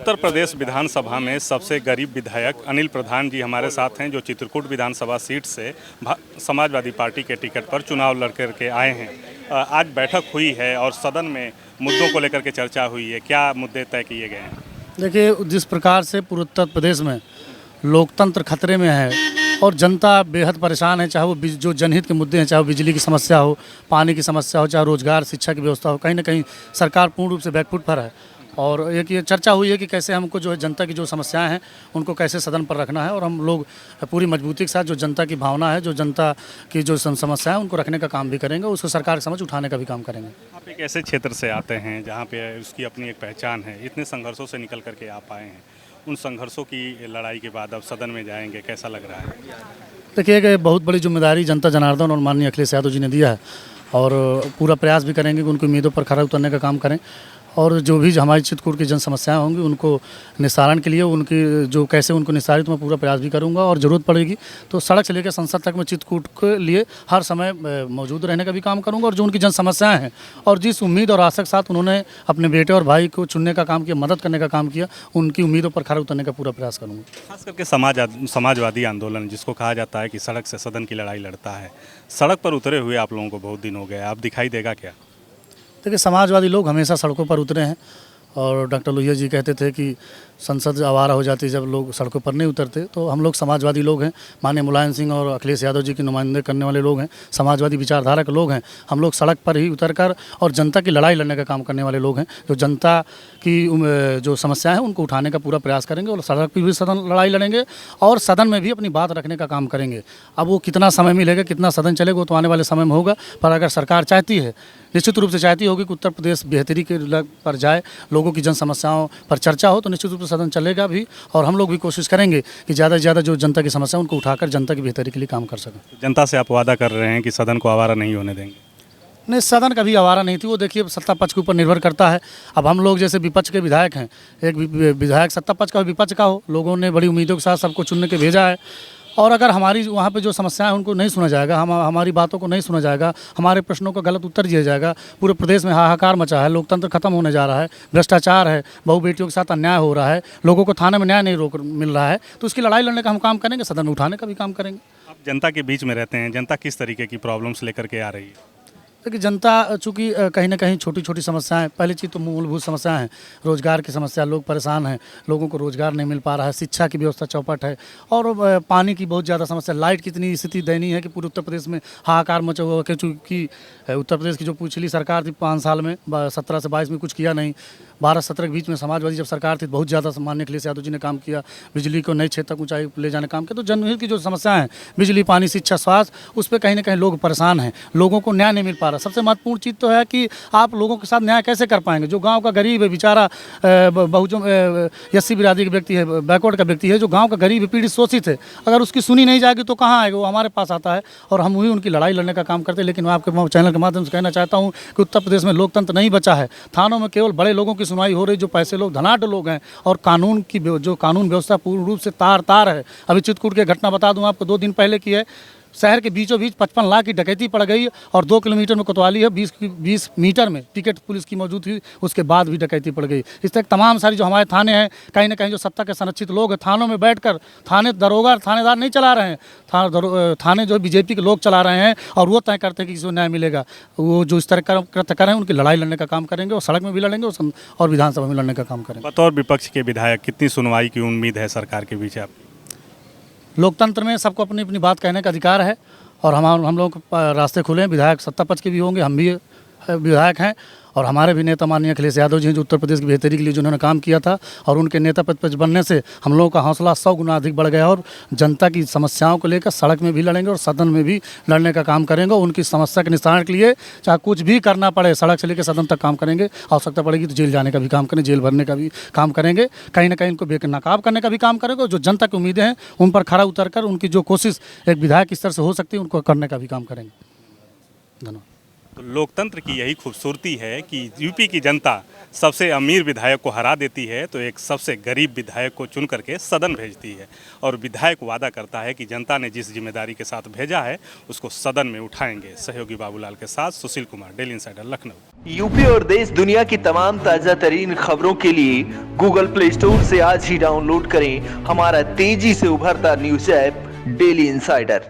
उत्तर प्रदेश विधानसभा में सबसे गरीब विधायक अनिल प्रधान जी हमारे साथ हैं, जो चित्रकूट विधानसभा सीट से समाजवादी पार्टी के टिकट पर चुनाव लड़ कर के आए हैं। आज बैठक हुई है और सदन में मुद्दों को लेकर के चर्चा हुई है। क्या मुद्दे तय किए गए हैं? देखिए, जिस प्रकार से पूरे उत्तर प्रदेश में लोकतंत्र खतरे में है और जनता बेहद परेशान है, चाहे वो जो जनहित के मुद्दे हैं, चाहे वो बिजली की समस्या हो, पानी की समस्या हो, चाहे रोजगार शिक्षा की व्यवस्था हो, कहीं ना कहीं सरकार पूर्ण रूप से बैकफुट पर है। और एक ये चर्चा हुई है कि कैसे हमको जो है जनता की जो समस्याएं हैं उनको कैसे सदन पर रखना है, और हम लोग पूरी मजबूती के साथ जो जनता की भावना है, जो जनता की जो समस्या है उनको रखने का काम भी करेंगे, उसको सरकार के समझ उठाने का भी काम करेंगे। आप एक ऐसे क्षेत्र से आते हैं जहाँ पे उसकी अपनी एक पहचान है, इतने संघर्षों से निकल करके आप आए हैं, उन संघर्षों की लड़ाई के बाद अब सदन में जाएंगे, कैसा लग रहा है? देखिए, कि बहुत बड़ी जिम्मेदारी जनता जनार्दन और माननीय अखिलेश यादव जी ने दिया है, और पूरा प्रयास भी करेंगे कि उनकी उम्मीदों पर खरा उतरने का काम करें, और जो भी हमारी चित्रकूट की जन समस्याएं होंगी उनको निस्तारण के लिए उनकी जो कैसे उनको निस्तारित मैं पूरा प्रयास भी करूंगा, और ज़रूरत पड़ेगी तो सड़क से लेकर संसद तक मैं चित्रकूट के लिए हर समय मौजूद रहने का भी काम करूंगा। और जो उनकी जन समस्याएं हैं और जिस उम्मीद और आशा के साथ उन्होंने अपने बेटे और भाई को चुनने का काम किया, मदद करने का काम किया, उनकी उम्मीदों पर खरा उतरने का पूरा प्रयास करूँगा। खास करके समाजवादी आंदोलन जिसको कहा जाता है कि सड़क से सदन की लड़ाई लड़ता है, सड़क पर उतरे हुए आप लोगों को बहुत दिन हो गए, आप दिखाई देगा क्या? देखिए, समाजवादी लोग हमेशा सड़कों पर उतरे हैं, और डॉक्टर लोहिया जी कहते थे कि संसद आवारा हो जाती जब लोग सड़कों पर नहीं उतरते। तो हम लोग समाजवादी लोग हैं, माननीय मुलायम सिंह और अखिलेश यादव जी की नुमाइंदे करने वाले लोग हैं, समाजवादी विचारधारा के लोग हैं। हम लोग सड़क पर ही उतरकर और जनता की लड़ाई लड़ने का काम करने वाले लोग हैं, जो जनता की जो समस्याएं हैं उनको उठाने का पूरा प्रयास करेंगे, और सड़क पर भी सदन लड़ाई लड़ेंगे और सदन में भी अपनी बात रखने का काम करेंगे। अब वो कितना समय मिलेगा, कितना सदन चलेगा, वो तो आने वाले समय में होगा, पर अगर सरकार चाहती है, निश्चित रूप से चाहती होगी कि उत्तर प्रदेश बेहतरी के लग पर जाए, लोगों की जन समस्याओं पर चर्चा हो, तो निश्चित रूप से सदन चलेगा भी, और हम लोग भी कोशिश करेंगे कि ज़्यादा से ज़्यादा जो जनता की समस्या उनको उठाकर जनता की बेहतरी के लिए काम कर सकें। जनता से आप वादा कर रहे हैं कि सदन को आवारा नहीं होने देंगे? नहीं, सदन कभी आवारा नहीं थी। वो देखिए, सत्ता पक्ष के ऊपर निर्भर करता है। अब हम लोग जैसे विपक्ष के विधायक हैं, एक विधायक सत्ता पक्ष का हो, विपक्ष का हो, लोगों ने बड़ी उम्मीदों के साथ सबको चुनने के भेजा है, और अगर हमारी वहाँ पे जो समस्याएं हैं उनको नहीं सुना जाएगा, हमारी बातों को नहीं सुना जाएगा, हमारे प्रश्नों का गलत उत्तर दिया जाएगा, पूरे प्रदेश में हाहाकार मचा है, लोकतंत्र खत्म होने जा रहा है, भ्रष्टाचार है, बहु बेटियों के साथ अन्याय हो रहा है, लोगों को थाने में न्याय नहीं मिल रहा है, तो उसकी लड़ाई लड़ने का हम काम करेंगे, सदन में उठाने का भी काम करेंगे। आप जनता के बीच में रहते हैं, जनता किस तरीके की प्रॉब्लम्स लेकर के आ रही है? देखिए, जनता चूँकि कहीं ना कहीं छोटी छोटी समस्याएं, पहली चीज़ तो मूलभूत समस्याएं हैं, रोज़गार की समस्या, लोग परेशान हैं, लोगों को रोज़गार नहीं मिल पा रहा है, शिक्षा की व्यवस्था चौपट है, और पानी की बहुत ज़्यादा समस्या, लाइट की इतनी स्थिति दयनीय है कि पूरे उत्तर प्रदेश में हाहाकार मचा हुआ है। चूँकि उत्तर प्रदेश की जो पिछली सरकार थी 5 साल में 17 से 22 में कुछ किया नहीं, 12-17 के बीच में समाजवादी जब सरकार थी बहुत ज़्यादा माननीय अखिलेश यादव जी ने काम किया, बिजली को नए क्षेत्र तक ऊंचाई ले जाने का काम किया। तो जनहित की जो समस्याएं हैं, बिजली, पानी, शिक्षा, स्वास्थ्य, उस पर कहीं ना कहीं लोग परेशान हैं, लोगों को न्याय नहीं मिल पा रहा। सबसे महत्वपूर्ण चीज़ तो है कि आप लोगों के साथ न्याय कैसे कर पाएंगे? जो गाँव का गरीब है बेचारा, बहुजन एससी बिरादरी का व्यक्ति है, बैकवर्ड का व्यक्ति है, जो गाँव का गरीब पीड़ित शोषित है, अगर उसकी सुनी नहीं जाएगी तो कहाँ आएगा? वो हमारे पास आता है और हम वही उनकी लड़ाई लड़ने का काम करते हैं। लेकिन मैं आपके चैनल के माध्यम से कहना चाहता हूँ कि उत्तर प्रदेश में लोकतंत्र नहीं बचा है, थानों में केवल बड़े लोगों की सुनवाई हो रही, जो पैसे लोग, धनाढ़ लोग हैं, और कानून की जो कानून व्यवस्था पूर्ण रूप से तार है। अभी चित्रकूट की घटना बता दूं आपको, 2 दिन पहले की है, शहर के बीचों बीच 55 लाख की डकैती पड़ गई, और 2 किलोमीटर में कोतवाली है, 20 मीटर में टिकट पुलिस की मौजूद थी, उसके बाद भी डकैती पड़ गई। इस तरह तमाम सारी जो हमारे थाने हैं, कहीं ना कहीं जो सत्ता के संरक्षित लोग हैं, थानों में बैठकर थाने दरोगा थानेदार नहीं चला रहे हैं, थाने जो बीजेपी के लोग चला रहे हैं, और वो तय करते हैं कि किसी न्याय मिलेगा। वो जो इस तरह कृत्य करें उनकी लड़ाई लड़ने का काम करेंगे, और सड़क में भी लड़ेंगे और विधानसभा में लड़ने का काम करेंगे। बतौर विपक्ष के विधायक कितनी सुनवाई की उम्मीद है सरकार के बीच? आप लोकतंत्र में सबको अपनी अपनी बात कहने का अधिकार है, और हम लोगों के रास्ते खुले हैं। विधायक सत्ता पक्ष के भी होंगे, हम भी विधायक हैं, और हमारे भी नेता माननीय अखिलेश यादव जी हैं, जो उत्तर प्रदेश की बेहतरी के लिए जिन्होंने काम किया था, और उनके नेता पद पर बनने से हम लोगों का हौसला 100 गुना अधिक बढ़ गया, और जनता की समस्याओं को लेकर सड़क में भी लड़ेंगे और सदन में भी लड़ने का काम करेंगे। उनकी समस्या के निस्तारण के लिए चाहे कुछ भी करना पड़े, सड़क से लेकर सदन तक काम करेंगे, आवश्यकता पड़ेगी तो जेल जाने का भी काम करेंगे, जेल भरने का भी काम करेंगे, कहीं ना कहीं इनको बेनकाब करने का भी काम करेंगे, और जो जनता की उम्मीदें हैं उन पर खरा उतरकर उनकी जो कोशिश एक विधायक स्तर से हो सकती है उनको करने का भी काम करेंगे। धन्यवाद। तो लोकतंत्र की यही खूबसूरती है कि यूपी की जनता सबसे अमीर विधायक को हरा देती है तो एक सबसे गरीब विधायक को चुन करके सदन भेजती है, और विधायक वादा करता है कि जनता ने जिस जिम्मेदारी के साथ भेजा है उसको सदन में उठाएंगे। सहयोगी बाबूलाल के साथ Sushil Kumar, daily insider, Lucknow. UP और देश दुनिया की तमाम ताजा तरीन खबरों के लिए गूगल प्ले स्टोर से आज ही डाउनलोड करें हमारा तेजी से उभरता न्यूज ऐप डेली इंसाइडर।